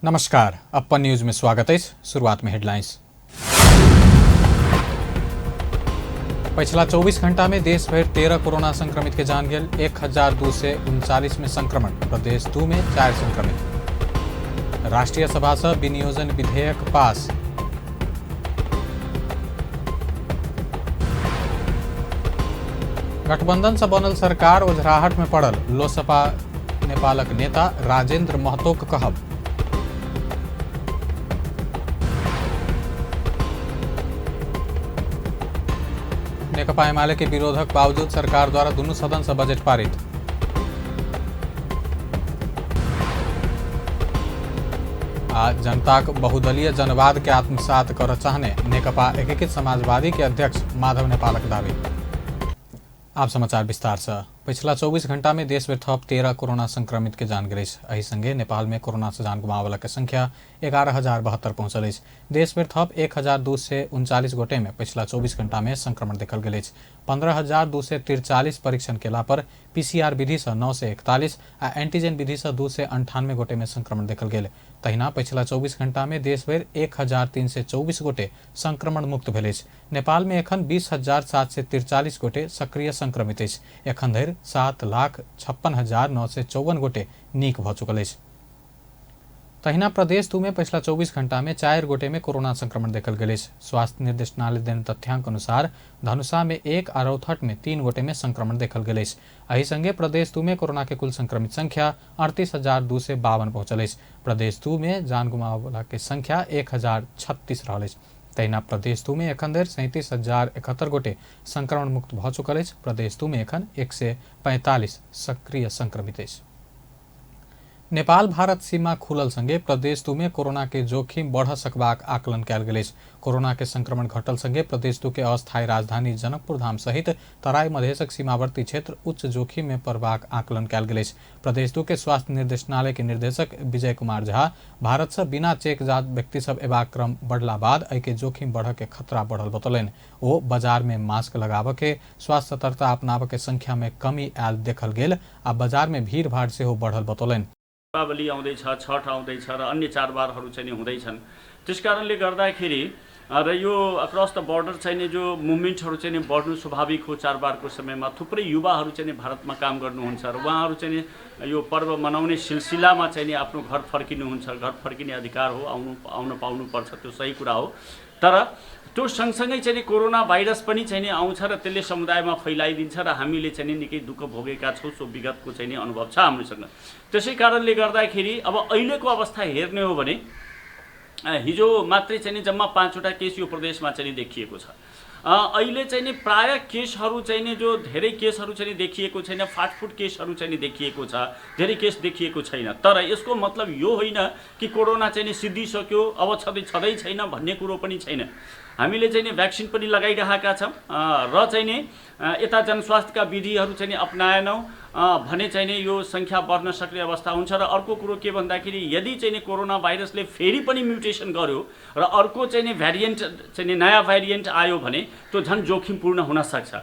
नमस्कार, अपन न्यूज में स्वागत है। शुरुआत में हेडलाइंस। पिछला 24 घंटा में देश भर 13 कोरोना संक्रमित के जान गेल। 1239 में संक्रमण। प्रदेश 2 में 4 संक्रमित। राष्ट्रीय सभा से विनियोजन विधेयक पास। गठबंधन से बनल सरकार ओझराहट में पड़ल। लोसपा नेपालक नेता राजेंद्र महतोक कहब। नेकपा एमाले के विरोधक बावजूद सरकार द्वारा दोनों सदन से बजट पारित। आज जनता बहुदलीय जनवाद के आत्मसात कर चाहने नेकपा एकीकृत समाजवादी के अध्यक्ष माधव नेपालक दावी। आप समाचार विस्तार से। पिछला 24 घंटा में देश में थप 13 कोरोना संक्रमित के जान गई। एही संगे नेपाल में कोरोना से जान गुमावला के संख्या 11,072 पहुंचल। देश में थप 1,239 गोटे में पिछला 24 घंटा में संक्रमण देखल गई। 15,243 परीक्षण केला पर पीसीआर विधि से 941 आ एंटीजन विधि से 298 गोटे में संक्रमण देखल गए। तहिना पिछला 24 घंटा में देश भर 1,324 गोटे संक्रमण मुक्त भेल। नेपाल में एखन 20,743 गोटे सक्रिय संक्रमित। एखन धरि 7,56,954 गोटे नीक भ चुकल अछि। तहिना प्रदेश 2 में पिछला 24 घंटा में 4 गोटे में कोरोना संक्रमण देखल गए। स्वास्थ्य निर्देशनालय देन तथ्यांक अनुसार धनुषा में 1 आ रौथट में 3 गोटे में संक्रमण देखल गए। एही संगे प्रदेश 2 में कोरोना के कुल संक्रमित संख्या 38,252 पहुंचल। प्रदेश 2 में जान गुमावला के संख्या 1,036 रहल। तहिना प्रदेश 2 में एखन धरि 37,071 गोटे संक्रमण मुक्त भ चुकल। प्रदेश 2 में एखन 145 सक्रिय संक्रमित अछि। नेपाल भारत सीमा खुलल संगे प्रदेश 2 में कोरोना के जोखिम बढ़ सकबाक आकलन कयल गेल। कोरोना के संक्रमण घटल संगे प्रदेश 2 के अस्थायी राजधानी जनकपुर धाम सहित तराई मधेशक सीमावर्ती क्षेत्र उच्च जोखिम में पड़बाक आकलन कयल गेल। प्रदेश 2 के स्वास्थ्य निर्देशनालय के निर्देशक विजय कुमार झा भारत से बिना चेक जांच व्यक्ति सब एबाक क्रम बढ़ला बाद एहि के जोखिम बढ़ के खतरा बढ़ल बतौलनि। ओ बाजार में मास्क लगाबे के स्वास्थ्य सतर्कता अपनाबे के संख्या में कमी आयल देखल गेल आ बाजार में भीड़ भाड़ सेहो बढ़ल बतौलनि। दीपावली आउँदैछ, छठ आउँदैछ र अन्य चाडबाडहरू चाहिँ हुँदैछन्। त्यसकारणले गर्दाखेरि र यो अक्रस द बर्डर चाहिँ जो मुभमेन्टहरू चाहिँ बढ्नु स्वाभाविक हो। चाडबाडको समयमा थुप्रै युवाहरू चाहिँ भारतमा काम गर्नुहुन्छ र उहाँहरू चाहिँ यो पर्व मनाउने सिलसिलामा चाहिँ आफ्नो घर फर्किनुहुन्छ। घर फर्किने अधिकार हो, आउन पाउनुपर्छ, त्यो सही कुरा हो। तर त्यो सँगसँगै चाहिँ कोरोना भाइरस पनि चाहिँ आउँछ र त्यसले समुदायमा फैलाइदिन्छ र हामीले चाहिँ निकै दुःख भोगेका छौँ। सो विगतको चाहिँ अनुभव छ हामीसँग। त्यसै कारणले गर्दाखेरि अब अहिलेको अवस्था हेर्ने हो भने हिजो मात्रै चाहिँ जम्मा 5वटा केस यो प्रदेशमा चाहिँ देखिएको छ। अहिले चाहिँ प्राय केसहरू चाहिँ जो धेरै केसहरू चाहिँ देखिएको छैन। फाटफुट केसहरू चाहिँ देखिएको छ, धेरै केस देखिएको छैन। तर यसको मतलब यो होइन कि कोरोना चाहिँ सिद्धिसक्यो, अब छँदै छैन भन्ने कुरो पनि छैन। हामीले चाहिँ भ्याक्सिन पनि लगाइरहेका छौँ र चाहिँ यता जनस्वास्थ्यका विधिहरू चाहिँ अपनाएनौँ भने चाहिँ यो सङ्ख्या बढ्न सक्ने अवस्था हुन्छ। र अर्को कुरो के भन्दाखेरि यदि चाहिँ कोरोना भाइरसले फेरि पनि म्युटेसन गर्यो र अर्को चाहिँ भ्यारिएन्ट चाहिँ नयाँ भ्यारिएन्ट आयो भने त्यो झन् जोखिमपूर्ण हुन सक्छ।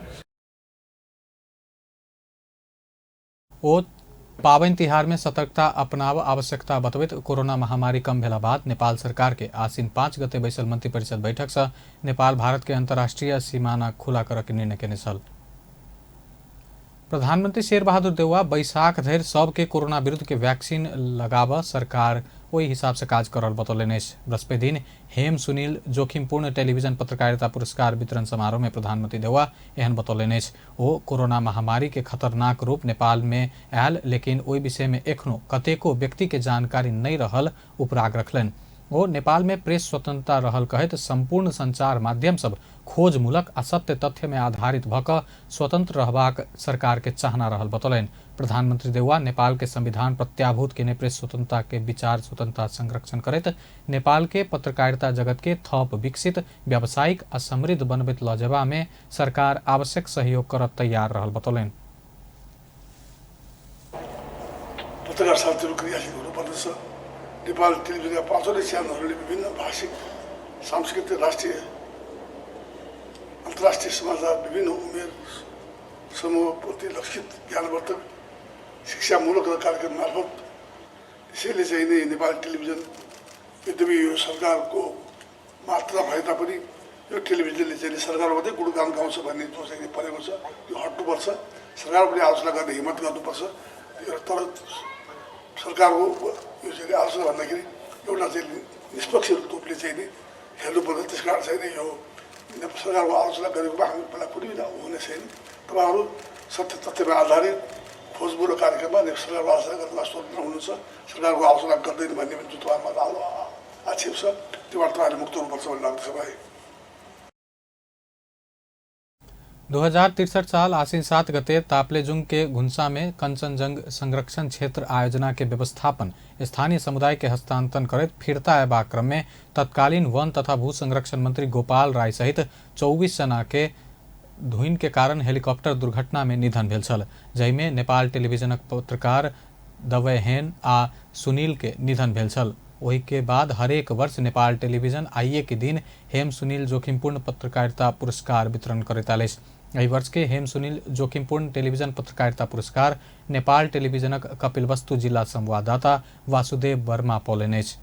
पावन तिहार में सतर्कता अपनाव आवश्यकता बतबैत कोरोना महामारी कम भेला बाद नेपाल सरकार के आसीन 5 गते बैसल मंत्री परिषद बैठक से नेपाल भारत के अंतर्राष्ट्रीय सीमाना खुला कर के निर्णय केने छल। प्रधानमंत्री शेरबहादुर देउवा बैशाख धरि सबके कोरोना विरुद्ध के वैक्सीन लगाव सरकार वही हिसाब से काज करल बतौलनि। बृहस्पति दिन हेम सुनील जोखिमपूर्ण टेलीविजन पत्रकारिता पुरस्कार वितरण समारोह में प्रधानमंत्री देउवा एहन बतौलनि। ओ कोरोना महामारी के खतरनाक रूप नेपाल में आयल, लेकिन ओहि विषय में एखनो कतेको व्यक्ति के जानकारी नहीं रहल उपराग रखलनि। ओ नेपाल में प्रेस स्वतंत्रता रहल कहत संपूर्ण संचार माध्यम सब खोजमूलक आ सत्य तथ्य में आधारित भक स्वतंत्र रहबाक सरकार के चाहना रहल बतौलनि। प्रधानमंत्री देउवा नेपाल के संविधान प्रत्याभूत केने प्रेस स्वतंत्रता के विचार स्वतंत्रता संरक्षण करत नेपाल के पत्रकारिता जगत के थप विकसित व्यावसायिक आ समृद्ध बनबैत ल जेबा में सरकार आवश्यक सहयोग करत तैयार रहल बतौलनि। पत्रकार साथीहरू क्रियाशील हुनुपर्दछ। नेपाल टेलिभिजनका 5वटै च्यानलहरूले विभिन्न भाषिक, सांस्कृतिक, राष्ट्रिय, अन्तर्राष्ट्रिय समाचार, विभिन्न उमेर समूहप्रति लक्षित ज्ञानवर्धक शिक्षामूलक कार्यक्रम मार्फत त्यसैले चाहिँ नेपाल टेलिभिजन यद्यपि यो सरकारको मात्रा भए तापनि यो टेलिभिजनले चाहिँ सरकार मात्रै गुणगान गाउँछ भन्ने जो चाहिँ परेको छ यो हट्नुपर्छ। सरकार पनि आलोचना गर्ने हिम्मत गर्नुपर्छ। तर सरकारको यो चाहिँ आलोचना भन्दाखेरि एउटा चाहिँ निष्पक्ष रूपले चाहिँ नि हेर्नुपर्छ। त्यस कारण चाहिँ यो सरकारको आलोचना गरेकोमा हामी बेला कुनै हुने छैन। तपाईँहरू सत्य तथ्यमा आधारित खोजबुरो कार्यक्रममा सरकारको आलोचना गर्नुमा स्वतन्त्र हुनुहुन्छ। सरकारको आलोचना गर्दैन भन्ने पनि जो तपाईँमा आक्षेप छ त्योबाट तपाईँहरूले मुक्त हुनुपर्छ भन्ने लाग्दछ भाइ। 2063 साल आसीन 7 गते ताप्लेजुङ के घुन्सा में कंचनजंग संरक्षण क्षेत्र आयोजना के व्यवस्थापन स्थानीय समुदाय के हस्तांतरण करत फिरता अयबा क्रम में तत्कालीन वन तथा भू संरक्षण मंत्री गोपाल राय सहित 24 जना के धुइन के कारण हेलीकॉप्टर दुर्घटना में निधन भेल छल, जहिमे नेपाल टेलीविजनक पत्रकार दवैहेन आ सुनील के निधन भेल छल। वही के बाद हरेक वर्ष नेपाल टेलीविजन आइए के दिन हेम सुनील जोखिमपूर्ण पत्रकारिता पुरस्कार वितरण करैत आलेछ। एहि वर्ष के हेम सुनील जोखिमपूर्ण टेलीविजन पत्रकारिता पुरस्कार नेपाल टेलीविजनक कपिलवस्तु जिला संवाददाता वासुदेव वर्मा पौलनि अछि।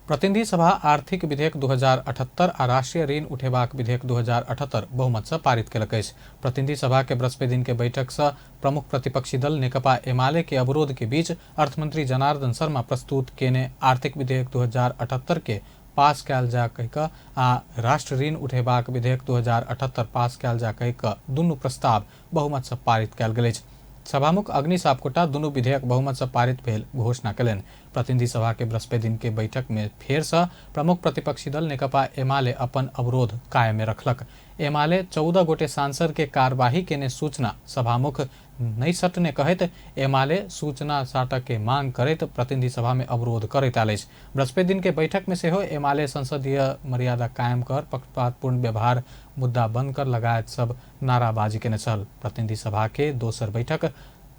प्रतिनिधि सभा आर्थिक विधेयक 2078 आ राष्ट्रीय ऋण उठेबाक विधेयक 2078 बहुमत से पारित केलक अछि। प्रतिनिधि सभा के बृहस्पति दिन के बैठक से प्रमुख प्रतिपक्षी दल नेकपा एमाले के अवरोध के बीच अर्थमंत्री जनार्दन शर्मा प्रस्तुत केने आर्थिक विधेयक 2078 के पास कयल जा कहिक आ राष्ट्र ऋण उठेबाक विधेयक 2078 पास कयल जा कहिक दुनू प्रस्ताव बहुमत से पारित कयल गेल अछि। सभामुख अग्नि सापकोटा दुनू विधेयक बहुमत से पारित भेल घोषणा कयलनि। प्रतिनिधि सभा के बृहस्पति दिन के बैठक में फेर से प्रमुख प्रतिपक्षी दल नेकपा एमाले अपन अवरोध कायम रखलक। एमाले 14 गोटे सांसद के कार्यवाही केने सूचना सभामुख नहीं सटने कहत एमाले सूचना साटक के मांग करैत प्रतिनिधि सभा में अवरोध करैत आयल अछि। बृहस्पति दिन के बैठक में सेहो एमाले संसदीय मर्यादा कायम कर पक्षपातपूर्ण व्यवहार मुद्दा बंद कर लगायत सब नाराबाजी केने छल। प्रतिनिधि सभा के दोसर बैठक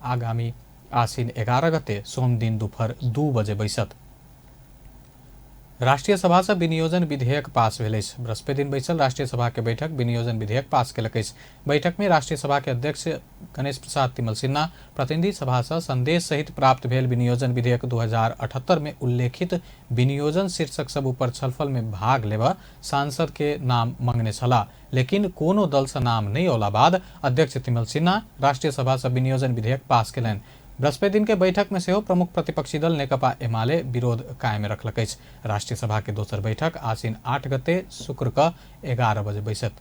आगामी आसीन 11 गते सोम दिन दोपहर 2 बजे बैसत। राष्ट्रीय सभा से विनियोजन विधेयक पास भेल अछि। बृहस्पति दिन बैसल राष्ट्रीय सभा के बैठक विनियोजन विधेयक पास केलक अछि। बैठक में राष्ट्रीय सभा के अध्यक्ष गणेश प्रसाद तिमल सिन्हा प्रतिनिधि सभा से संदेश सहित प्राप्त भेल विनियोजन विधेयक 2078 में उल्लेखित विनियोजन शीर्षक सब ऊपर छलफल में भाग लेबा सांसद के नाम मांगने छला, लेकिन कोनो दल से नाम नहीं औला बाद अध्यक्ष तिमल सिन्हा राष्ट्रीय सभा से विनियोजन विधेयक पास केलनि। बृहस्पति दिन के बैठक में सेहो प्रमुख प्रतिपक्षी दल नेकपा एमाले विरोध कायम रखलक अछि। राष्ट्रीय सभा के दोसर बैठक आसीन 8 गते शुक्र क 11 बजे बैसत।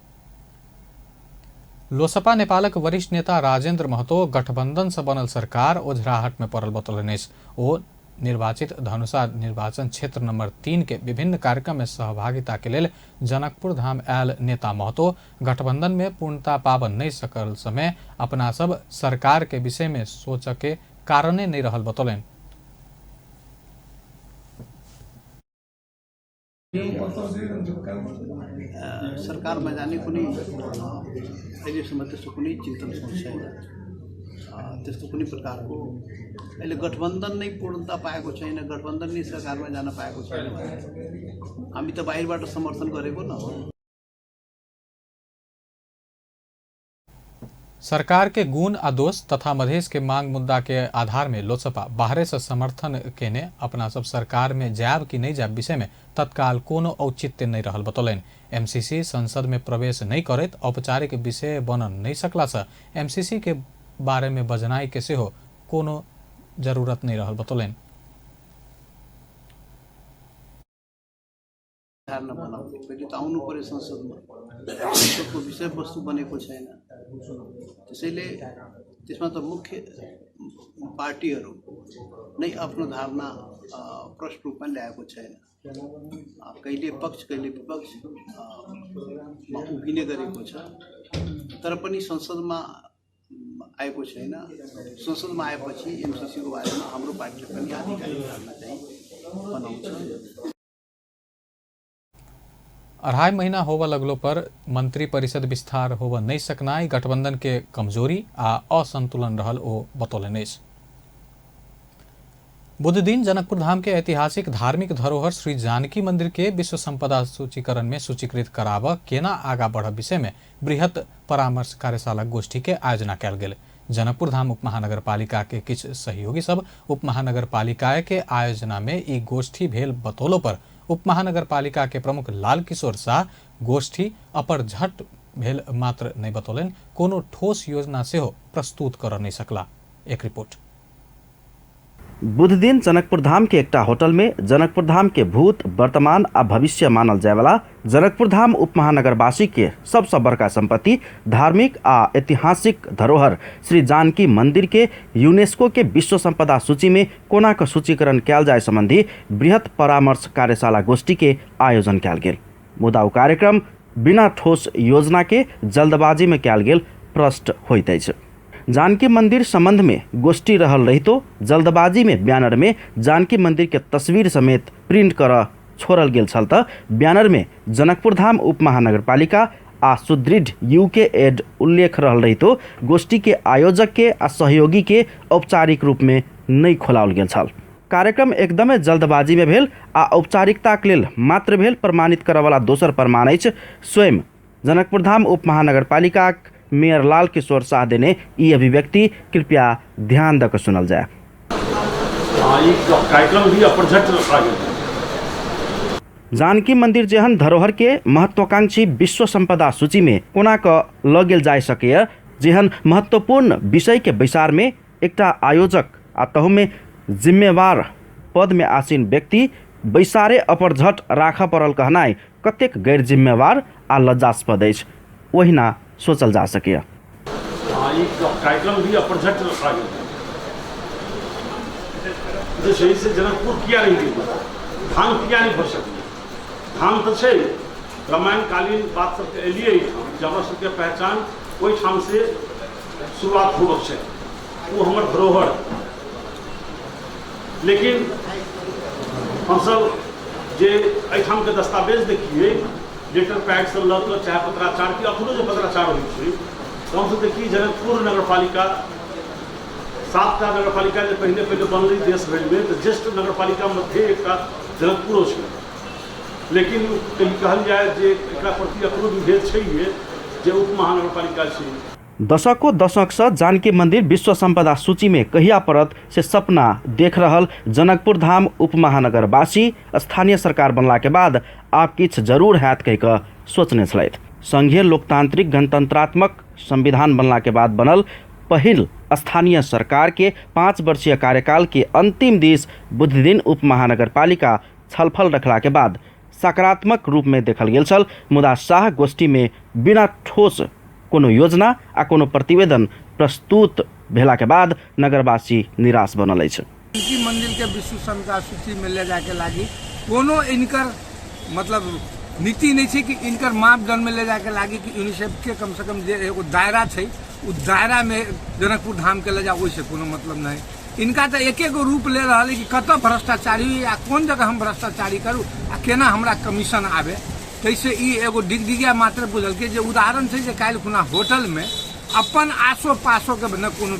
लोसपा नेपालक वरिष्ठ नेता राजेन्द्र महतो गठबंधन से बनल सरकार ओझराहट में पड़ल बतौलनि अछि। ओ निर्वाचित धनुषा निर्वाचन क्षेत्र नंबर 3 के विभिन्न कार्यक्रम में सहभागिता के लेल जनकपुर धाम आयल नेता महतो गठबंधन में पूर्णता पाबन नहीं सकल समय अपना सब सरकार के विषय में सोच के कारणे नहीं रहल बतौलनि। सरकार में जाने कुनै अहिलेसम्म त्यस्तो कुनै चिन्तन सोच छैन। त्यस्तो कुनै प्रकारको अहिले गठबन्धन नै पूर्णता पाएको छैन, गठबन्धन नै सरकारमा जान पाएको छैन। हामी त बाहिरबाट समर्थन गरेको न हो। सरकार के गुण आ दोष तथा मधेश के मांग मुद्दा के आधार में लोसपा बाहरे से समर्थन केने अपना सब सरकार में जाब कि नहीं जाब विषय में तत्काल कोनो औचित्य नहीं रहल बतौलनि। एमसीसी संसद में प्रवेश नहीं करत औपचारिक विषय बन नहीं सकला से एमसीसी के बारे में बजनाई के सेहो कोनो जरूरत नहीं रहल बतौलनि। धारणा बनाउँदै पहिले त आउनु पर्यो संसदमा, संसदको विषयवस्तु बनेको छैन। त्यसैले त्यसमा त मुख्य पार्टीहरू नै आफ्नो धारणा प्रष्ट रूपमा ल्याएको छैन। कहिले पक्ष कहिले विपक्ष उभिने गरेको छ, तर पनि संसदमा आएको छैन। संसदमा आएपछि एमसीसीको बारेमा हाम्रो पार्टीले पनि आधिकारिक धारणा चाहिँ बनाउँछ। 2.5 महीना होव लगलो पर मंत्री परिषद विस्तार होव नहीं सकनाई गठबंधन के कमजोरी आ असंतुलन रहल ओ बतौलनि अछि। बुध दिन जनकपुर धाम के ऐतिहासिक धार्मिक धरोहर श्री जानकी मंदिर के विश्व संपदा सूचीकरण में सूचीकृत कराब केना आगा बढ़ विषय में बृहत परामर्श कार्यशाला गोष्ठी के आयोजना कयल गेल। जनकपुर धाम उप महानगरपालिका के किछ सहयोगी सब उप महानगरपालिका के आयोजना में ई गोष्ठी भेल बतौलो पर उप महानगरपालिका के प्रमुख लाल किशोर शाह गोष्ठी अपर झट भेल मात्र नहीं बतौलन, कोनो ठोस योजना से हो प्रस्तुत कर नहीं सकला। एक रिपोर्ट। बुध दिन जनकपुर धाम के एकटा होटल में जनकपुर धाम के भूत वर्तमान आ भविष्य मानल जाय वाला जनकपुर धाम उप महानगरवासी के सबसे बड़का संपत्ति धार्मिक आ ऐतिहासिक धरोहर श्री जानकी मंदिर के यूनेस्को के विश्व संपदा सूची में कोना का सूचीकरण कैल जाय संबंधी बृहत परामर्श कार्यशाला गोष्ठी के आयोजन कैल गेल। मुदा ओ कार्यक्रम बिना ठोस योजना के जल्दबाजी में कैल गेल प्रश्न होइत अछि। जानकी मंदिर संबंध में गोष्ठी रहल रही तो जल्दबाजी में बैनर में जानकी मंदिर के तस्वीर समेत प्रिंट कर छोड़ल गेल छल त बैनर में जनकपुर धाम उप महानगरपालिका आ सुदृढ़ यूके एड उल्लेख रहल रही तो गोष्ठी के आयोजक के आ सहयोगी के औपचारिक रूप में नहीं खोलाओल गेल छल। कार्यक्रम एकदमै जल्दबाजी में भेल आ औपचारिकताक लेल मात्र भेल प्रमाणित करय वाला दोसर प्रमाण अछि स्वयं जनकपुर धाम उप महानगरपालिका मेयर लाल किशोर शाह देने ई अभिव्यक्ति। कृपया ध्यान दक सुनल जाए। कार्यक्रम भी अप्रझट जानकी मंदिर जेहन धरोहर के महत्वाकांक्षी विश्व संपदा सूची में कोना क ल गेल जाय सके, जेहन महत्वपूर्ण विषय के बैसार में एकटा आयोजक आ तहु में जिम्मेवार पद में आसीन व्यक्ति बैसारे अपरझट राख पड़ल कहनाइ कतेक गैर जिम्मेवार आ लज्जास्पद अछि, ओहिना सोचल जा सके। कार्यक्रम भी अप्रझट सही से जनकपुर किया नहीं दी, धाम किया नहीं भर सकती। धाम तो है रामायण कालीन बात सब एलिए जब सबके पहचान कोई ठाम से शुरुआत हो से वो हमार धरोहर। लेकिन हम सब जे एठाम के दस्तावेज देखिए लेटर पैड से लग चाहे पत्राचार की अखनो जो पत्राचार हो तो हम सब देखिए जनकपुर नगरपालिका 7टा नगरपालिका जो पहले बनल देश भर में तो ज्येष्ठ नगरपालिका मध्य एक जनकपुर है। लेकिन कहीं कहल जाए जे एकरा प्रति अखनो विभेद छै जे उप महानगरपालिका छै। दशकों दशक से जानकी मंदिर विश्व संपदा सूची में कहिया पड़त से सपना देख रहल जनकपुर धाम उप महानगरवासी स्थानीय सरकार बनला के बाद आप किछ जरूर हैत कह के सोचने छलैथ। संघीय लोकतांत्रिक गणतंत्रात्मक संविधान बनला के बाद बनल पहिल स्थानीय सरकार के 5 वर्षीय कार्यकाल के अंतिम दिस बुध दिन उप महानगरपालिका छलफल रखला के बाद सकारात्मक रूप में देखल गेल छल। मुदा शाह गोष्ठी में बिना ठोस कोनो योजना आ कोनो प्रतिवेदन प्रस्तुत भेला के बाद नगरवासी निराश बनल अछि। जानकी मंदिर के विश्व संपदा सूची में ले जाके लागी कोनो इनकर मतलब नीति नहीं है कि इनकर मापदंड में ले जाके लागी कि यूनिसेफ के कम से कम जे एगो दायरा है उस दायरा में जनकपुर धाम के ले जाओ, वैसे कोनो मतलब नहीं। इनका तो एक एगो रूप ले रहा है कि कत भ्रष्टाचारी या कौन जगह हम भ्रष्टाचारी करूँ आ केना हमरा कमीशन आवे। तैसे ई एगो डिगडिगिया मात्र बुझल के जे उदाहरण छै जे काल्हि खुना होटल में अपन आसो पासो के न कोनो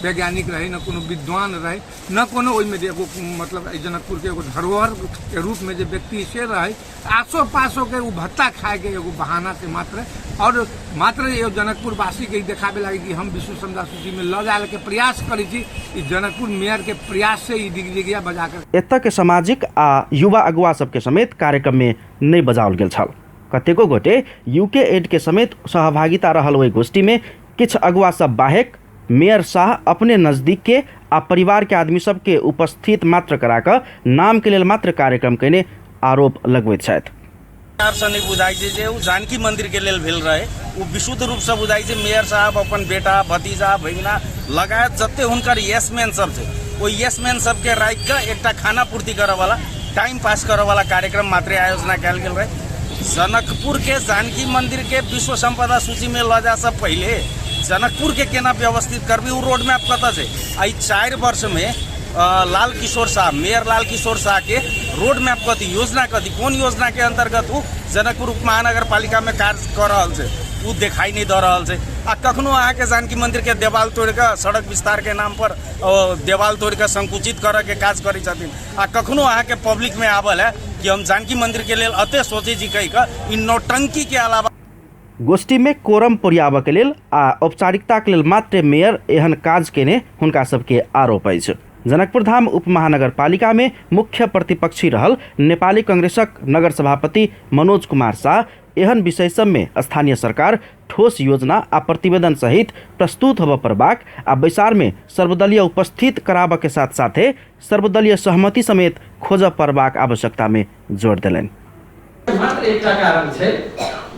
वैज्ञानिक रहे न कोनो विद्वान रहे न कोनो ओइमे एगो मतलब जनकपुर के एगो धरोहर के रूप में जे व्यक्ति से रहे आसो पासो के उ भत्ता खाए के एगो बहाना से मात्र ये जनकपुर वासी के देखाबे लगे कि हम विश्व संपदा सूची में ल जाए के प्रयास करी छी। जनकपुर मेयर के प्रयास से ई डिगडिगिया बजा कर एतऽ के सामाजिक आ युवा अगुवा सबके समेत कार्यक्रम में नहीं बजाओल गेल छल। कतेको गोटे यूके एड के समेत सहभागिता रहल ओहि गोष्ठी में किछ अगुवा सब बाहेक मेयर शाह अपने नजदीक के आ परिवार के आदमी सब के उपस्थित मात्र करा कर नाम के लेल मात्र कार्यक्रम केने आरोप लगबैत छथि। नहीं बुझाई जे जानकी मंदिर के लेल भेल रहे वो विशुद्ध रूप से बुझाई जे मेयर साहब अपन बेटा भतीजा भगिना लगायत जते हुनकर यसमैन सब छै वो यसमैन सब के राख के एकटा खाना पूर्ति करे वाला टाइम पास करे वाला कार्यक्रम मात्र आयोजना कैल गेल रहे। जनकपुर के जानकी मंदिर के विश्व संपदा सूची में ल जा से पहले जनकपुर के केना व्यवस्थित करबी वो रोड मैप कत छै। आई 4 वर्ष में लाल किशोर शाह मेयर लाल किशोर शाह के रोड मैप कथी योजना कथी कौन योजना के अंतर्गत वो जनकपुर उप महानगर पालिका में कार्य कर रहा है वो दिखाई नहीं दे रहा है। आ कखनो अहाँ के जानकी मंदिर के देवाल तोड़ के सड़क विस्तार के नाम पर देवाल तोड़ के संकुचित करे के काज करी छथिन। आ कखनो अहाँ के पब्लिक में आवल है कि हम जानकी मंदिर के लिए अते सोचे जी कही इ नौटंकी के अलावा गोष्ठी में कोरम पुर्याब के लेल आ औपचारिकता के लेल मात्र मेयर एहन काज केने हुनका सबके आरोप अछि। जनकपुर धाम उपमहानगरपालिका में मुख्य प्रतिपक्षी रहल नेपाली कांग्रेसक नगर सभापति मनोज कुमार शाह एहन विषय सब में स्थानीय सरकार ठोस योजना आ प्रतिवेदन सहित प्रस्तुत होब परबाक आ बैसार में सर्वदलीय उपस्थित कराब के साथ साथे सर्वदलीय सहमति समेत खोज परबाक आवश्यकता में जोड़ देलनि। मात्र एकटा कारण छै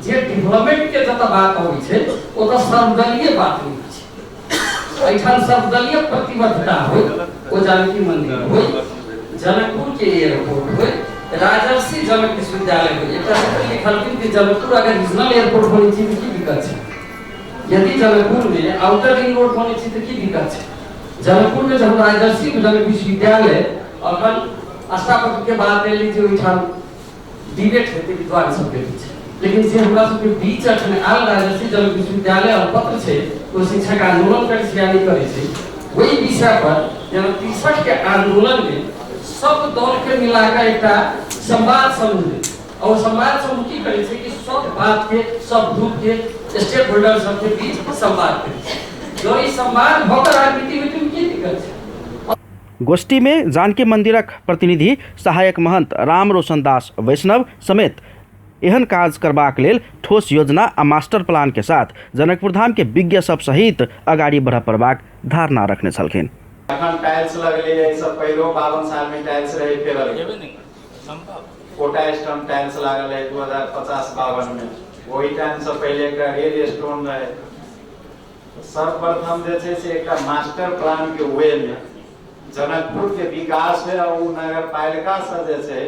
जे डेवलपमेंट के जत बात होइ छै ओ त सर्वदलीय बात होइ छै। एठाम सर्वदलीय प्रतिबद्धता होइ, ओ जानकी मंदिर होइ, जनकपुर के एयरपोर्ट होइ, राजर्षि जनक विश्वविद्यालय होइ। एकटा से लिखल कि जनकपुर अगर रीजनल एयरपोर्ट बनै छै त की दिक्कत छै? यदि जनकपुर में आउटर रिंग रोड बनै छै त की दिक्कत छै? जनकपुर में जब राजर्षि जनक विश्वविद्यालय अपन स्थापना के बाद ले लीजिए ओठाम डिबेट हेतै विद्वान सबके बीच, लेकिन जे हमरा सबके बीच अखन आल राजर्षि जनक विश्वविद्यालय और पत्र छै ओ शिक्षक आंदोलन कर सियानी करे छै वही विषय पर जेना 63 के आंदोलन में सब दल के मिलाकर एकटा संवाद समूह और संवाद समूह की करे छै कि सब बात के सब ग्रुप के स्टेक होल्डर सब के बीच संवाद करे। जो ई संवाद भोकर राजनीति में की दिक्कत छै? गोष्ठी में जानकी मंदिरक प्रतिनिधि सहायक महंत राम रोशन दास वैष्णव समेत एहन काज करबाक लेल ठोस योजना आ मास्टर प्लान के साथ जनकपुर धाम के विज्ञ सब सहित अगाडि बढ़ पड़बाक धारणा रखने छलखिन। अखन टाइल्स लगले है, सब पहिलो 52 साल में टाइल्स रहे फेरल कोटा स्टोन टाइल्स लागल है 2050-52 में। वही टाइम से पहले का रेल स्टोन रहे। सर्वप्रथम जे से एक मास्टर प्लान के वे में जनकपुर के विकास है और नगर पालिका से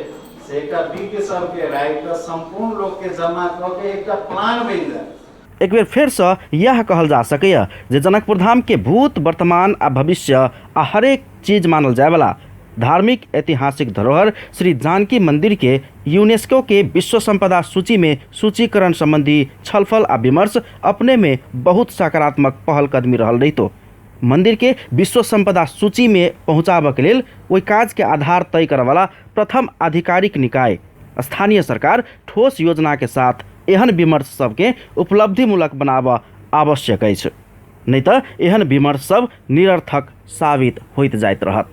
एक विज्ञ सबके राय संपूर्ण लोग के जमा करके एक प्लान बन जाए। एक बेर फेर से यह कहल जा सकैया जे जनकपुर धाम के भूत वर्तमान आ भविष्य आ हरेक चीज मानल जाए वाला धार्मिक ऐतिहासिक धरोहर श्री जानकी मंदिर के यूनेस्को के विश्व संपदा सूची में सूचीकरण संबंधी छलफल आ विमर्श अपने में बहुत सकारात्मक पहलकदमी रहल रही। तो मंदिर के विश्व संपदा सूची में पहुँचाब के लेल ओहि काज के आधार तय करे वाला प्रथम आधिकारिक निकाय स्थानीय सरकार ठोस योजना के साथ एहन विमर्श सबके उपलब्धिमूलक बनाब आवश्यक अछि, नहीं तो एहन विमर्श सब निरर्थक साबित होइत जाइत रहत।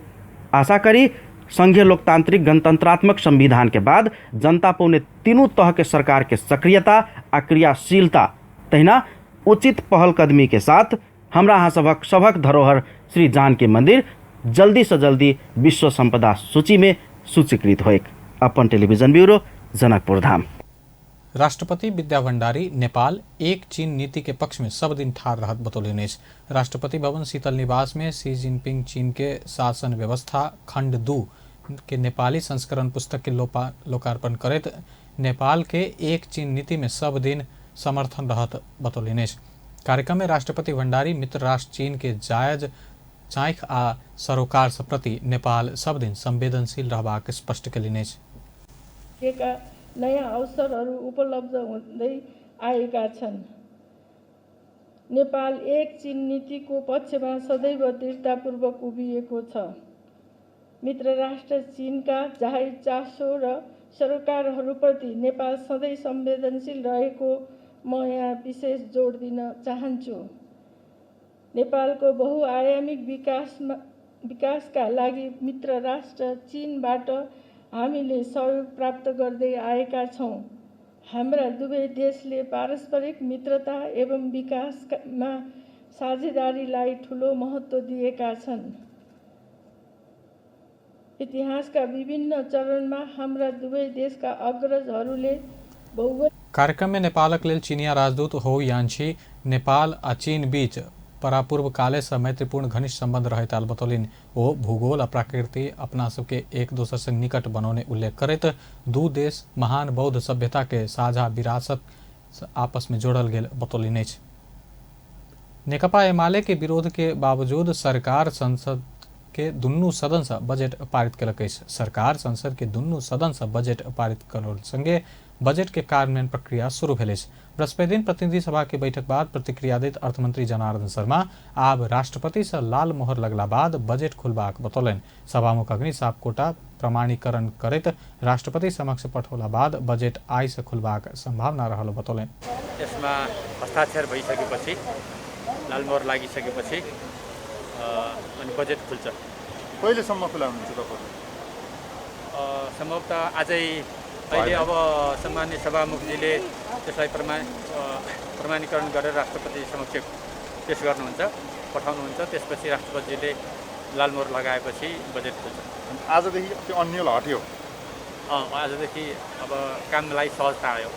आशा करी संघीय लोकतांत्रिक गणतंत्रात्मक संविधान के बाद जनता पौने तीनों तह के सरकार के सक्रियता आ क्रियाशीलता तहिना उचित पहलकदमी के साथ हमरा अहाँ सभक धरोहर श्री जानकी मंदिर जल्दी से जल्दी विश्व संपदा सूची में सूचीकृत होइक। अपन टेलीविजन ब्यूरो जनकपुर धाम। राष्ट्रपति विद्या भण्डारी नेपाल एक चीन नीति के पक्ष में सब दिन ठाड़ रहत बतौलनि। राष्ट्रपति भवन शीतल निवास में शी जिनपिंग चीन के शासन व्यवस्था खंड 2 के नेपाली संस्करण पुस्तक के लोकार्पण करैत नेपाल के एक चीन नीति में सब दिन समर्थन रहत बतौलनि। कार्यक्रम में राष्ट्रपति भण्डारी मित्र राष्ट्र चीन के जायज चाँख आ सरोकार प्रति नेपाल सब दिन संवेदनशील रहबाक स्पष्ट कयलनि। नयाँ अवसरहरू उपलब्ध हुँदै आएका छन्। नेपाल एक चीन नीतिको पक्षमा सदैव दृढतापूर्वक उभिएको छ। मित्र राष्ट्र चीनका जाहेर चासो र सरोकारहरूप्रति नेपाल सधैँ संवेदनशील रहेको म यहाँ विशेष जोड दिन चाहन्छु। नेपालको बहुआयामिक विकासका लागि मित्र राष्ट्र चीनबाट हामीले सहयोग प्राप्त गर्दै आएका छौं। हाम्रा दुवै देशले पारस्परिक मित्रता एवं विकासमा साझेदारीलाई ठूलो महत्त्व दिएका छन्। इतिहासका विभिन्न चरणमा हाम्रा दुवै देशका अग्रजहरूले कार्यक्रम में नेपालक लेल चीनिया राजदूत हो यान्छी नेपाल आ चीन बीच परापूर्व काले से मैत्रीपूर्ण घनिष्ठ संबंध रहैत बतौलिन। वो भूगोल आ प्रकृति अपना सबके एक दूसरे से निकट बनौने उल्लेख करैत दू देश महान बौद्ध सभ्यता के साझा विरासत आपस में जोड़ल गेल बतौलिन। नेकपा एमाले के विरोध के बावजूद सरकार संसद के दुनू सदन से बजट पारित कयलक। सरकार संसद के दुनू सदन से बजट पारित करल संगे बजेट के कार्यान्वयन प्रक्रिया शुरू भेल अछि। बृहस्पति दिन प्रतिनिधि सभा के बैठक बाद प्रतिक्रिया दैत अर्थमंत्री जनार्दन शर्मा आब राष्ट्रपति से लाल मोहर लगला बाद बजेट खुलबाक बतौलनि। सभामुख अग्नि सापकोटा प्रमाणीकरण करैत राष्ट्रपति समक्ष पठौला बाद बजेट आई से खुलबाक संभावना रहल बतौलनि। यसमा हस्ताक्षर भइसकेपछि लाल मोहर लागिसकेपछि अनि बजेट खुल्छ। कहिलेसम्म खुला हुनुहुन्छ तपाईँ? सम्भवतः आजै अहिले अब सम्माननीय सभामुखजीले त्यसलाई प्रमाणीकरण गरेर राष्ट्रपति समक्ष पेश गर्नुहुन्छ, पठाउनुहुन्छ। त्यसपछि राष्ट्रपतिजीले लाल मोहर लगाएपछि बजेट खुल्छ। आजदेखि त्यो अन्यल हट्यो? आजदेखि अब कामलाई सहजता आयो।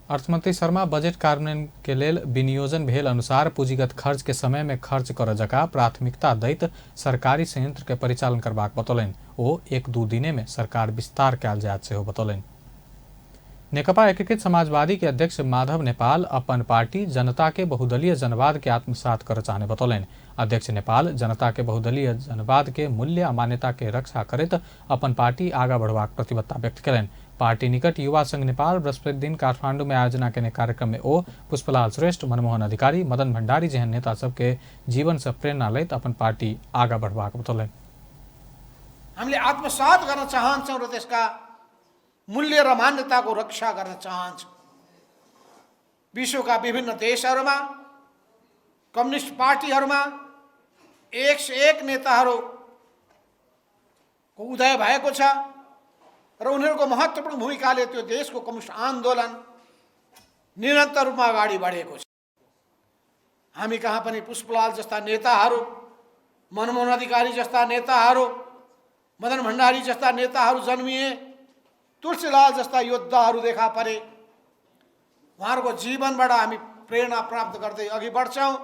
अर्थमंत्री शर्मा बजेट कार्यान्वयन के लेल विनियोजन भेल अनुसार पूंजीगत खर्च के समय में खर्च कर जका प्राथमिकता दैत सरकारी संयंत्र के परिचालन करबाक बतौलनि। ओ 1-2 दिने में सरकार विस्तार कयल जायत सेहो बतौलनि। नेकपा एकीकृत समाजवादी के अध्यक्ष माधव नेपाल अपन पार्टी जनता के बहुदलीय जनवाद के आत्मसात कर चाहने बतौलनि। अध्यक्ष नेपाल जनता के बहुदलीय जनवाद के मूल्य आ मान्यता के रक्षा करैत अपन पार्टी आगा बढ़बाक प्रतिबद्धता व्यक्त कयलनि। पार्टी निकट युवा संघ नेपाल बृहस्पति दिन काठमांडू में आयोजना केने कार्यक्रम में ओ पुष्पलाल श्रेष्ठ, मनमोहन अधिकारी, मदन भण्डारी जेहन नेता सबके जीवन से प्रेरणा लैत अपन पार्टी आगा बढ़बाक बतौलनि। हामीले आत्मसात गर्न चाहन्छौँ र त्यसका मूल्य र मान्यताको रक्षा गर्न चाहन्छौँ। विश्वका विभिन्न देशहरूमा कम्युनिस्ट पार्टीहरूमा एक से एक नेताहरूको उदय भएको छ र उनीहरूको महत्त्वपूर्ण भूमिकाले त्यो देशको कम्युनिस्ट आन्दोलन निरन्तर रूपमा अगाडि बढेको छ। हामी कहाँ पनि पुष्पलाल जस्ता नेताहरू, मनमोहन अधिकारी जस्ता नेताहरू, मदन भण्डारी जस्ता नेताहरू जन्मिए, तुलसीलाल जस्ता योद्धाहरू देखा परे। उहाँहरूको जीवनबाट हामी प्रेरणा प्राप्त गर्दै अघि बढ्छौँ।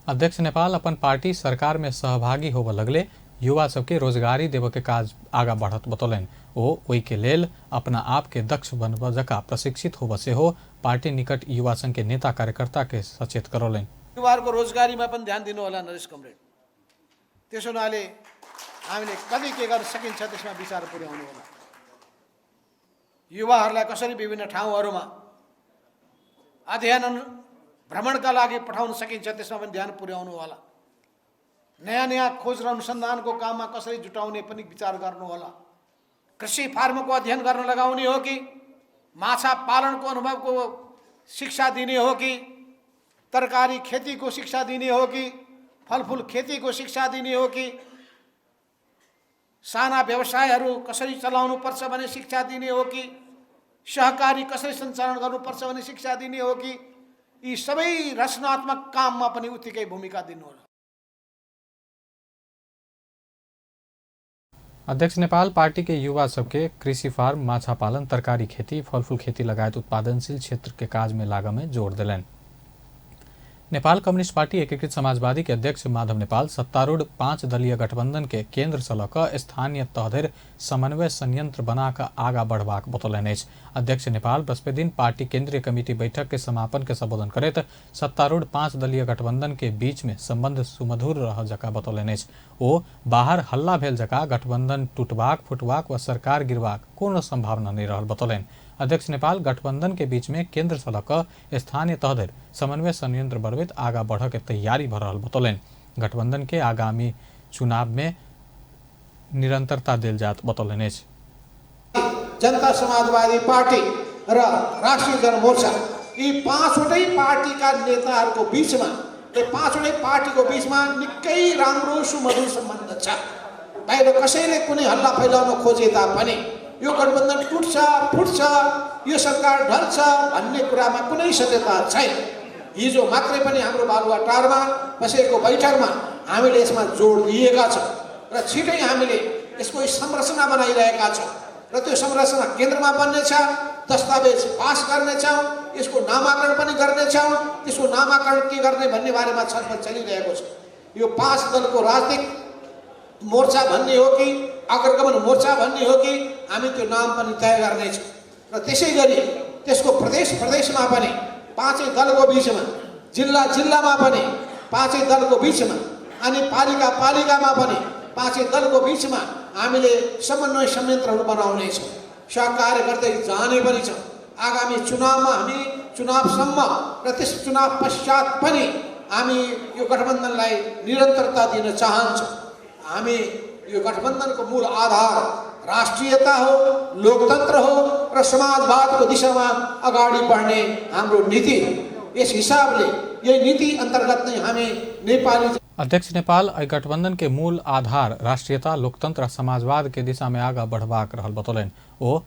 अध्यक्ष नेपाल अपन पार्टी सरकार में सहभागी होबे लगले युवा सबके रोजगारी देव के काज आगा बढ़त बतौलनि। ओ ओई के लेल अपना आप के दक्ष बनब जका प्रशिक्षित होब से हो पार्टी निकट युवा संघ के नेता कार्यकर्ता के सचेत करौलनि। युवाहरूको रोजगारीमा पनि ध्यान दिनु होला नरेश कमरेड। त्यसो हुनाले हामीले कति के गर्न सकिन्छ त्यसमा विचार पुर्याउनु होला। युवाहरूलाई कसरी विभिन्न ठाउँहरूमा अध्ययन भ्रमणका लागि पठाउन सकिन्छ त्यसमा पनि ध्यान पुर्याउनु होला। नयाँ नयाँ खोज र अनुसन्धानको काममा कसरी जुटाउने पनि विचार गर्नु होला। कृषि फार्मको अध्ययन गर्न लगाउने हो कि माछा पालनको अनुभवको शिक्षा दिने हो कि तरकारी खेतीको शिक्षा दिने हो कि फलफुल खेतीको शिक्षा दिने हो कि साना व्यवसायहरू कसरी चलाउनु पर्छ भन्ने शिक्षा दिने हो कि सहकारी कसरी सञ्चालन गर्नुपर्छ भन्ने शिक्षा दिने हो कि यी सबै रचनात्मक काममा पनि उत्तिकै भूमिका दिनुहोला। अध्यक्ष नेपाल पार्टी के युवा सबके कृषि फार्म, माछा पालन, तरकारी खेती, फलफूल खेती लगायत उत्पादनशील क्षेत्र के काज में लाग में जोड़ दिलन। नेपाल कम्युनिस्ट पार्टी एकीकृत समाजवादी के अध्यक्ष माधव नेपाल सत्तारूढ़ 5 दलीय गठबंधन के केंद्र से लऽ कऽ स्थानीय तह धरि समन्वय संयंत्र बना कऽ आगा बढ़बाक बतौलनि अछि। अध्यक्ष नेपाल बृहस्पति दिन पार्टी केंद्रीय कमेटी बैठक के समापन के संबोधन करैत सत्तारूढ़ 5 दलीय गठबंधन के बीच में संबंध सुमधुर रह जका बतौलनि अछि। ओ बाहर हल्ला भेल जका गठबंधन टूटबाक, फुटबाक व सरकार गिरबाक कोनो संभावना नहीं रहल बतौलनि। अध्यक्ष नेपाल गठबंधन के बीच में केंद्र से लऽ कऽ स्थानीय तह धरि समन्वय संयंत्र बढ़बैत आगा बढ़ के तैयारी भऽ रहल बतौलनि। गठबंधन के आगामी चुनाव में निरंतरता देल जात बतौलनि अछि। जनता समाजवादी पार्टी र राष्ट्रिय जनमोर्चा यी 5वटै पार्टीका नेताहरूको बीचमा, यो 5वटै पार्टीको बीचमा निकै राम्रो सुमधुर सम्बन्ध छ। बाहिर कसैले कुनै हल्ला फैलाउन खोजे तापनि यो गठबन्धन टुट्छ, फुट्छ, यो सरकार ढल्छ भन्ने कुरामा कुनै सत्यता छैन। हिजो मात्रै पनि हाम्रो बालुवाटारमा बसेको बैठकमा हामीले यसमा जोड दिएका छौँ र छिटै हामीले यसको संरचना बनाइरहेका छौँ र त्यो संरचना केन्द्रमा बन्नेछ, दस्तावेज पास गर्नेछौँ, यसको नामाकरण पनि गर्नेछौँ। त्यसको नामाकरण के गर्ने भन्ने बारेमा छलफल चलिरहेको छ। यो 5 दलको राजनीतिक मोर्चा भन्ने हो कि अग्रगमन मोर्चा भन्ने हो कि हामी त्यो नाम पनि तय गर्नेछौँ र त्यसै गरी त्यसको प्रदेशमा पनि 5 दलको बीचमा, जिल्लामा पनि पाँचै दलको बिचमा अनि पालिकामा पनि पाँचै दलको बिचमा हामीले समन्वय संयन्त्रहरू बनाउनेछौँ, सहकार्य गर्दै जाने पनि छ। आगामी चुनावमा हामी चुनावसम्म र त्यस चुनाव पश्चात पनि हामी यो गठबन्धनलाई निरन्तरता दिन चाहन्छौँ। हामी यो गठबन्धनको मूल आधार राष्ट्रियता हो, लोकतन्त्र हो र समाजवादको दिशामा अगाडि बढ्ने हाम्रो नीति हो। यस हिसाबले यही नीति अन्तर्गत नै हामी नेपाली अध्यक्ष नेपाल गठबंधन के मूल आधार राष्ट्रीयता, लोकतंत्र और समाजवाद के दिशा में आगा बढ़बाक रहल बतौलन। ओ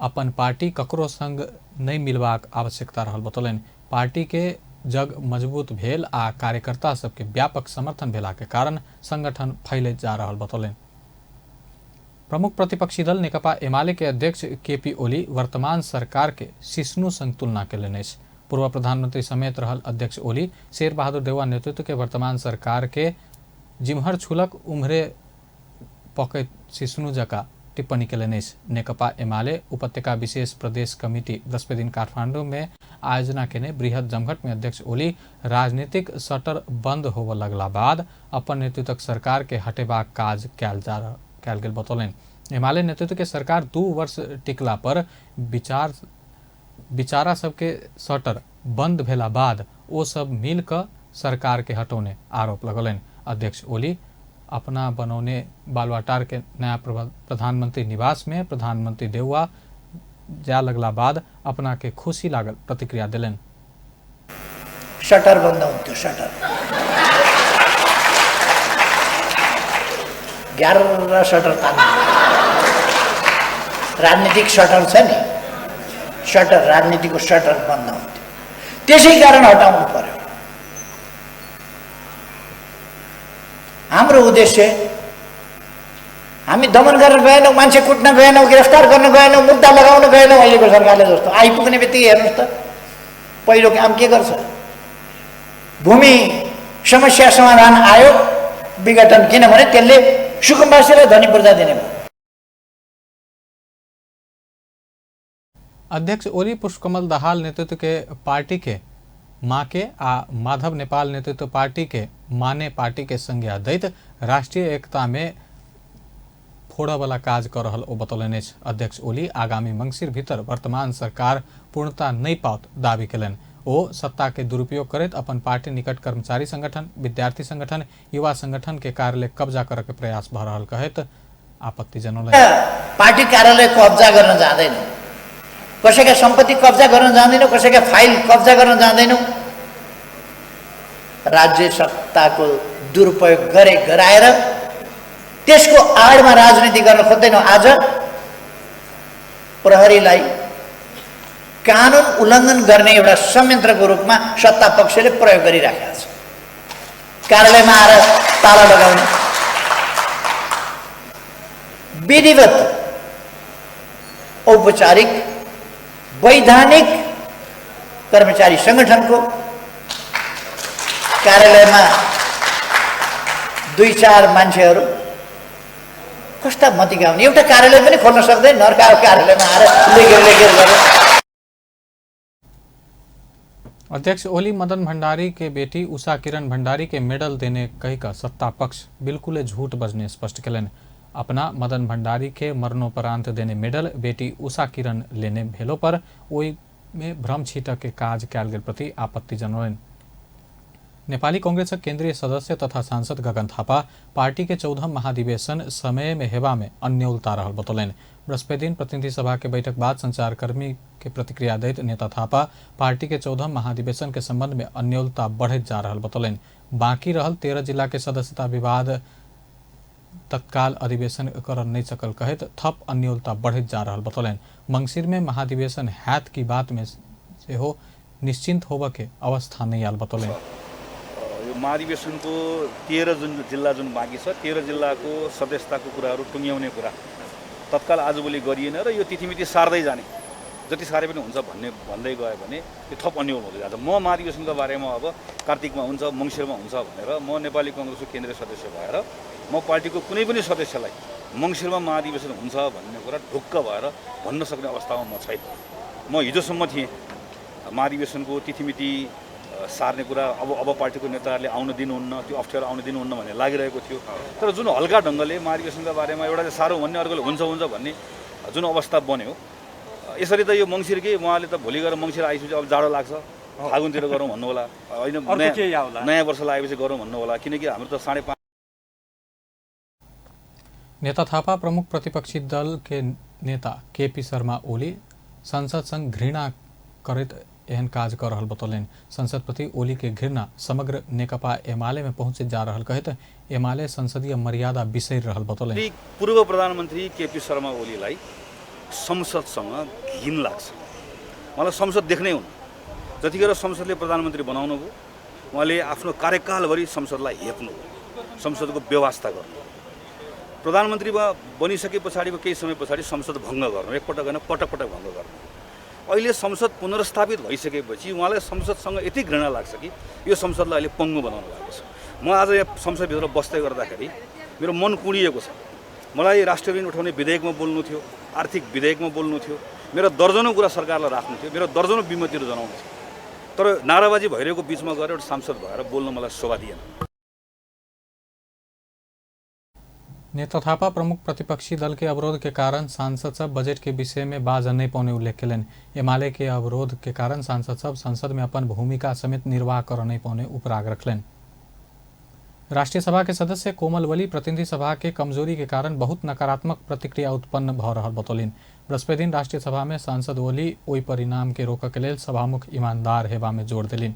अपन पार्टी ककरो संग नहीं मिलबाक आवश्यकता रहल बतौलन। पार्टी के जग मजबूत भेल आ कार्यकर्ता सबके व्यापक समर्थन भेला के कारण संगठन फैले जा रहल बतौलन। प्रमुख प्रतिपक्षी दल नेकपा एमाले के अध्यक्ष केपी ओली वर्तमान सरकार के सिस्नु संग तुलना केलनि अछि। पूर्व प्रधानमंत्री समेत रहल अध्यक्ष ओली शेर बहादुर देउवा नेतृत्व के वर्तमान सरकार के जिम्हर छुलक उम्हरे पकैत सिस्नु जका टिप्पणी केलनि अछि। नेकपा एमाले उपत्यका विशेष प्रदेश कमिटी बृहस्पति दिन काठमाडौँ में आयोजना केने बृहत जमघट में अध्यक्ष ओली राजनीतिक शटर बंद होब लगला बाद अपन नेतृत्वक सरकार के हटेबाक काज कैल गेल बतौलन। एमाले नेतृत्व के सरकार 2 वर्ष टिकला पर विचारा सबके शटर बंद भेला बाद ओ सब मिलकर सरकार के हटौने आरोप लगौलन। अध्यक्ष ओली अपना बनौने बालवाटार के नया प्रधानमंत्री निवास में प्रधानमंत्री देउवा जा लगला बाद अपना के खुशी लागल प्रतिक्रिया दिलन। शटर बंद हुन्थ्यो, शटर 11 शटर तान्नु। राजनीतिक शटर छ नि, शटर राजनीतिको शटर बन्द हुन्थ्यो, त्यसै कारण हटाउनु पर्यो। हाम्रो उद्देश्य हामी दमन गर्न गएनौँ, मान्छे कुट्न गएनौँ, गिरफ्तार गर्न गएनौँ, मुद्दा लगाउन गएनौँ। अहिलेको सरकारले जस्तो आइपुग्ने बित्तिकै हेर्नुहोस् त पहिलो काम के गर्छ, भूमि समस्या समाधान आयोग विघटन, किनभने त्यसले सुकुम्बासीलाई धनी प्रजा दिने भयो। अध्यक्ष ओली पुष्पकमल दाहाल नेतृत्व के पार्टी के माके आ माधव नेपाल नेतृत्व पार्टी के माने पार्टी के संज्ञा दैत राष्ट्रीय एकता में फोड़ा वाला काज कर रहल ओ बतौलनि अछि। अध्यक्ष ओली आगामी मंगसिर भीतर वर्तमान सरकार पूर्णता नहीं पाओत दावी केलनि। ओ सत्ता के दुरुपयोग करैत अपन पार्टी निकट कर्मचारी संगठन, विद्यार्थी संगठन, युवा संगठन के कार्यालय कब्जा करे के प्रयास भ रहल कहैत आपत्ति जनौलनि। पार्टी कार्यालय कब्जा गर्न जाँदैन, कसैका सम्पत्ति कब्जा गर्न जाँदैनौँ, कसैका फाइल कब्जा गर्न जाँदैनौँ। राज्य सत्ताको दुरुपयोग गराएर त्यसको आडमा राजनीति गर्न खोज्दैनौँ। आज प्रहरीलाई कानुन उल्लङ्घन गर्ने एउटा संयन्त्रको रूपमा सत्ता पक्षले प्रयोग गरिराखेको छ। कार्यालयमा आएर ताला लगाउने, विधिवत औपचारिक वैधानिक कर्मचारी संगठनको कार्यालयमा 2-4 मान्छेहरू कस्ता मतिका हुने, एउटा कार्यालय पनि खोल्न सक्दैन, अर्काको कार्यालयमा आएर लेखेर गरे। अध्यक्ष ओली मदन भंडारी के बेटी उषा किरण भंडारी के मेडल देने कहकर सत्ता पक्ष बिल्कुल झूठ बजने स्पष्ट केलन। अपना मदन भंडारी के मरणोपरांत देने मेडल बेटी उषा किरण लेने भेलो पर ओई में भ्रम छीटक के काज कैल गेल प्रति आपत्ति जनौलनि। नेपाली कांग्रेसक केंद्रीय सदस्य तथा सांसद गगन थापा पार्टी के 14 महाधिवेशन समय में हेवा में अन्योलता रहल बतौलनि। बृहस्पति दिन प्रतिनिधि सभा के बैठक बाद संचारकर्मी के प्रतिक्रिया दैत नेता थापा पार्टी के 14 महाधिवेशन के संबंध में अन्योलता बढ़त जा रहल बतौलनि। बाकी रहल 13 जिला के सदस्यता विवाद तत्काल अधिवेशन कर नहीं सकल कहत थप अन्योलता बढ़त जा रहल बतौलनि। मंगसिर में महाधिवेशन हैत की बात में से हो निश्चिंत होब के अवस्था नहीं आल बतौलनि। महाधिवेशन को 13 जिल्ला जुन बाँकी छ 13 जिल्लाको सदस्यताको कुराहरू टुङ्ग्याउने कुरा तत्काल आजभोलि गरिएन र यो तिथिमिति सार्दै जाने जति सारे पनि हुन्छ भन्दै गयो भने यो थप अन्यल हुँदै जान्छ। म महाधिवेशनको बारेमा अब कार्तिकमा हुन्छ, मङ्सिरमा हुन्छ भनेर म नेपाली कांग्रेसको केन्द्रीय सदस्य भएर म पार्टीको कुनै पनि सदस्यलाई मङ्सिरमा महाधिवेशन हुन्छ भन्ने कुरा ढुक्क भएर भन्न सक्ने अवस्थामा म छैन। म हिजोसम्म थिएँ महाधिवेशनको तिथिमिति सार्ने कुरा अब पार्टीको नेताहरूले आउन दिनुहुन्न, त्यो अप्ठ्यारो आउन दिनुहुन्न भन्ने लागिरहेको थियो। तर जुन हल्का ढङ्गले महाधिवेशनका बारेमा एउटा चाहिँ साह्रो भन्ने, अर्कोले हुन्छ भन्ने जुन अवस्था बन्यो, यसरी त यो मङ्सिरकै उहाँले त भोलि गएर मङ्सिर आइसकेपछि अब जाडो लाग्छ, फागुनतिर गरौँ भन्नु होला, होइन नयाँ वर्ष लागेपछि गरौँ भन्नु होला, किनकि हाम्रो त 5.5। नेता थापा प्रमुख प्रतिपक्षी दल के नेता केपी शर्मा ओली संसद संग घृणा करत एहन काज कर रहल बतौलन। संसद प्रति ओली के घृणा समग्र नेकपा एमाले में पहुंचे जा रहल कहत एमाले संसदीय मर्यादा बिसर रहल बतौलन। पूर्व प्रधानमन्त्री केपी शर्मा ओलीलाई संसदसँग घिन लाग्छ। मलाई संसद देख्नै हुन्न। जतिखेर संसदले प्रधानमन्त्री बनाउनु भयो, उहाँले आफ्नो कार्यकालभरि संसदलाई हेप्नु, संसदको व्यवस्था गर्नु, प्रधानमन्त्री बनिसके पछाडिको केही समय पछाडि संसद भङ्ग गर्नु, एकपटक होइन पटक पटक भङ्ग गर्नु। अहिले संसद पुनर्स्थापित भइसकेपछि उहाँलाई संसदसँग यति घृणा लाग्छ कि यो संसदलाई अहिले पङ्गु बनाउनु भएको छ। म आज यहाँ संसदभित्र बस्दै गर्दाखेरि मेरो मन कुँडिएको छ। मलाई राष्ट्रिय ऋण उठाउने विधेयकमा बोल्नु थियो, आर्थिक विधेयकमा बोल्नु थियो, मेरो दर्जनौँ कुरा सरकारलाई राख्नु थियो, मेरो दर्जनौँ विमतिहरू जनाउनु थियो। तर नाराबाजी भइरहेको बिचमा गएर एउटा सांसद भएर बोल्न मलाई शोभा दिएन। नेता थापा प्रमुख प्रतिपक्षी दल के अवरोध के कारण सांसद सब बजट के विषय में बाज नहीं पाउने उल्लेख कलन। एमाले के अवरोध के कारण सांसद सब संसद में अपन भूमिका समेत निर्वाह कर नहीं पाउने उपराग रखलन। राष्ट्रीय सभा के सदस्य कोमल वली प्रतिनिधि सभा के कमजोरी के कारण बहुत नकारात्मक प्रतिक्रिया उत्पन्न भ रहल बतौलिन। बृहस्पति दिन राष्ट्रीय सभा में सांसद ओली ओई परिणाम के रोक के लेल सभामुख ईमानदार हेबा में जोड़ दिलिन।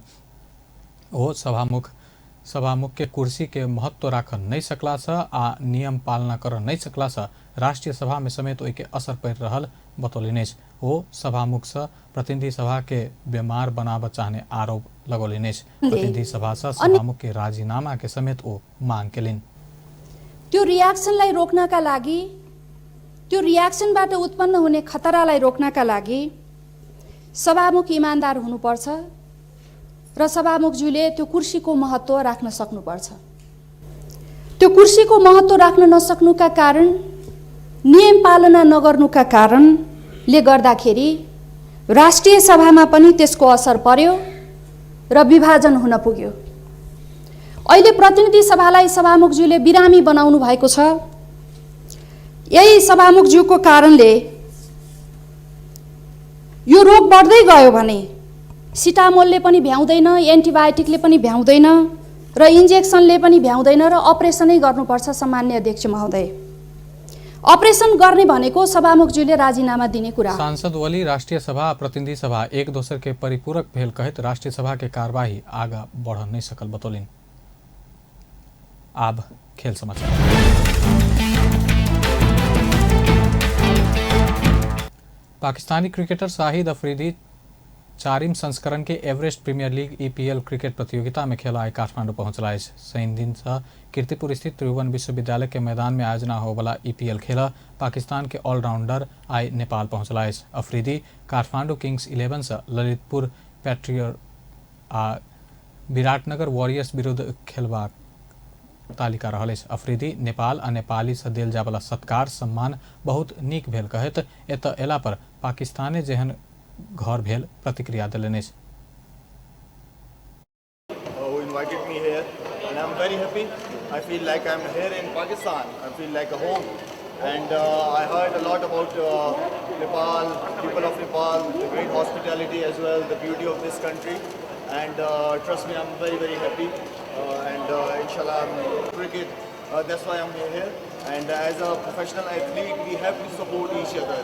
ओ सभामुख के कुर्सी के महत्व राख नहीं सकला स आ नियम पालना कर नहीं सकला स राष्ट्रीय सभा में समेत ओई के असर पड़ रहल बतौलिनेछ। ओ सभामुख स प्रतिनिधि सभा के बीमार बनाब चाहने आरोप लगौलिनेछ। प्रतिनिधि सभा स सभामुख के राजीनामा के समेत ओ मांग केलिन। त्यो रियाक्सनलाई रोक्नका लागि, त्यो रियाक्सनबाट उत्पन्न हुने खतरालाई रोक्नका लागि सभामुख ईमानदार हुनुपर्छ र सभामुखज्यूले त्यो कुर्सीको महत्व राख्न सक्नुपर्छ। त्यो कुर्सीको महत्व राख्न नसक्नुका कारण, नियम पालना नगर्नुका कारणले गर्दाखेरि राष्ट्रिय सभामा पनि त्यसको असर पर्यो र विभाजन हुन पुग्यो। अहिले प्रतिनिधि सभालाई सभामुखज्यूले बिरामी बनाउनु भएको छ। यही सभामुखज्यूको कारणले यो रोग बढ्दै गयो भने सिटामोलले पनि भ्याउँदैन, एन्टिबायोटिकले पनि भ्याउँदैन र इन्जेक्सनले पनि भ्याउँदैन र अपरेसनै गर्नुपर्छ। सामान्य अध्यक्ष महोदय, अपरेसन गर्ने भनेको सभामुखज्यूले राजीनामा दिने कुरा। सांसद वली राष्ट्रिय सभा प्रतिनिधि सभा एक दोसर के परिपूरक भेल कहत राष्ट्रिय सभा के कार्यवाही आगा बढ़ नहीं सकल बतौलिन। अब खेल समाचार। पाकिस्तानी क्रिकेटर शाहिद अफरीदी 4वीं संस्करण के Everest Premier League EPL cricket प्रतियोगिता में खेला आई काठमांडू पहुंचला। शनि दिन से कीर्तिपुर स्थित त्रिभुवन विश्वविद्यालय के मैदान में आयोजना हो वाला EPL खेला पाकिस्तान के ऑलराउंडर आई नेपाल पहुंचला। अफरीदी काठमांडू किंग्स 11 से ललितपुर पैट्रियर आ विराटनगर वॉरियर्स विरुद्ध खेलबा तालिका रहल। अफरीदी नेपाल आ नेपाली से देल जावला सत्कार सम्मान बहुत नीक भेल कहत एत एला पर पाकिस्ताने जेहन घर भेल प्रतिक्रिया दिलने। Who invited me here, and I'm very happy. I feel like I'm here in Pakistan. I feel like a home, and I heard a lot about Nepal, people of Nepal, the great hospitality as well, the beauty of this country, and trust me, I'm very, very happy. And inshallah, I'm cricket. That's why I'm here. And as a professional athlete, we have to support each other.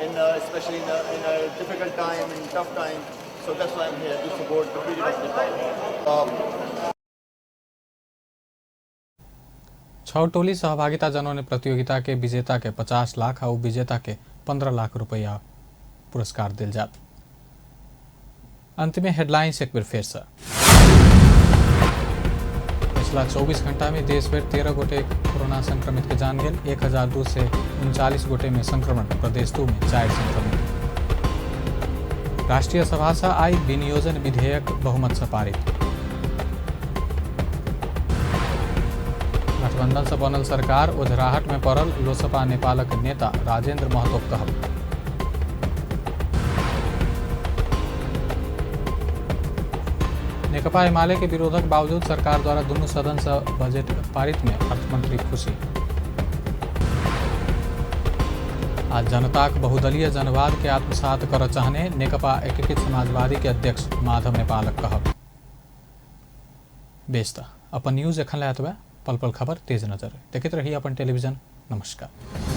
Especially in a difficult time, in tough time. So that's why I'm here to support the cricket of Nepal. 6 टोली सहभागिता जनौने प्रतियोगिता के विजेता के 50 लाख और विजेता के 15 लाख रुपया पुरस्कार दिल जात। अंत में हेडलाइंस एक बार फिर से। पिछला 24 घंटा में देश भर 13 गोटे कोरोना संक्रमित के जान गेल। 1239 गोटे में संक्रमण, प्रदेश 2 में 4 संक्रमित। राष्ट्रीय सभा से आई विनियोजन विधेयक बहुमत से पारित। गठबंधन से बनल सरकार उधराहट में पड़ल लोसपा नेपालक नेता राजेंद्र महतो कहब। नेकपा एमाले के विरोधक बावजूद सरकार द्वारा दोनों सदन से बजट पारित में अर्थमंत्री खुशी। आज जनता बहुदलीय जनवाद के आत्मसात कर चाहने नेकपा एकीकृत समाजवादी के अध्यक्ष माधव नेपालक कहब। बेस्ता अपन न्यूज एखन लायत बा पल पल खबर तेज नजर देखते रहिए अपन टेलीविजन। नमस्कार।